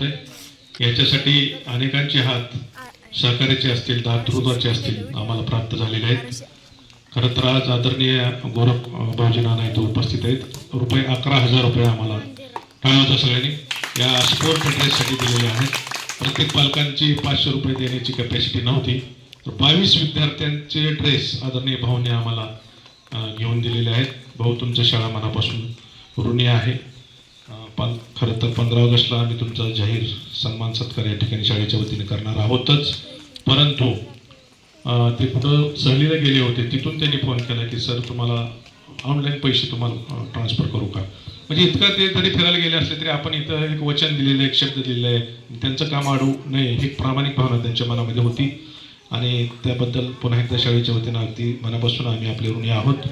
आहे. याच्यासाठी अनेकांचे हात सहकार्याचे असतील, दातृत्वाचे असतील, आम्हाला प्राप्त झालेले आहेत. खरं तर आज आदरणीय गोरख भाऊजी नाना इथे उपस्थित आहेत. रुपये 11,000 आम्हाला टाळावता सगळ्यांनी या स्पोर्ट ड्रेससाठी दिलेले आहेत. प्रत्येक पालकांची 500 रुपये देण्याची कॅपॅसिटी नव्हती, तर 22 विद्यार्थ्यांचे ड्रेस आदरणीय भाऊने आम्हाला घेऊन दिलेले आहेत. भाऊ, तुमच्या शाळा मनापासून ऋणी आहे. खरं तर 15 ऑगस्टला आम्ही तुमचा जाहीर सन्मान सत्कार या ठिकाणी शाळेच्या वतीने करणार आहोतच, परंतु ते कुठं सहलीला गेले होते, तिथून त्यांनी फोन केला की सर तुम्हाला ऑनलाईन पैसे तुम्हाला ट्रान्सफर करू का. म्हणजे इतकं ते जरी फिरायला गेले असले तरी आपण इथं एक वचन दिलेलं आहे, एक शब्द दिलेला आहे, त्यांचं काम अडू नये ही प्रामाणिक भावना त्यांच्या मनामध्ये होती आणि त्याबद्दल पुन्हा एकदा शाळेच्या वतीनं अगदी मनापासून आम्ही आपले ऋणी आहोत.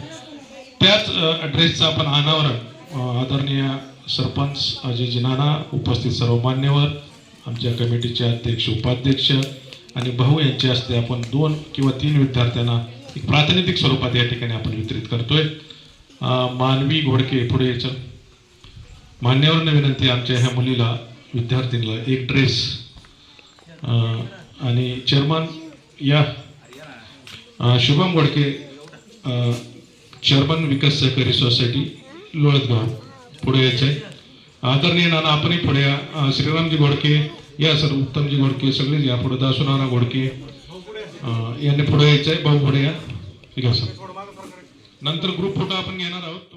त्याच ड्रेसचं आपण अनावरण आदरणीय सरपंच अजयजी नाना, उपस्थित सर्व मान्यवर, आमच्या कमिटीचे अध्यक्ष उपाध्यक्ष आणि भाऊ यांचे हस्ते आपण 2 किंवा 3 विद्यार्थ्यांना एक प्रातिनिधिक स्वरूपात या ठिकाणी आपण वितरित करतोय. मानवी घोडके पुढे यायचं. मान्यवरांना विनंती, आमच्या ह्या मुलीला विद्यार्थिनीला एक ड्रेस आणि चेअरमन या शुभम घोडके, चेअरमन विकास सहकारी सोसायटी लोळतगाव, पुढे यायचं आहे. आदरणीय नाना आपणही पुढे या. श्रीरामजी घोडके या, सर उत्तमजी घोडके सगळेच या पुढे. दासू नाना घोडके यांनी पुढे यायचं आहे. भाऊ पुढे या. ठीक आहे सर. नंतर ग्रुप फोटो आपण घेणार आहोत.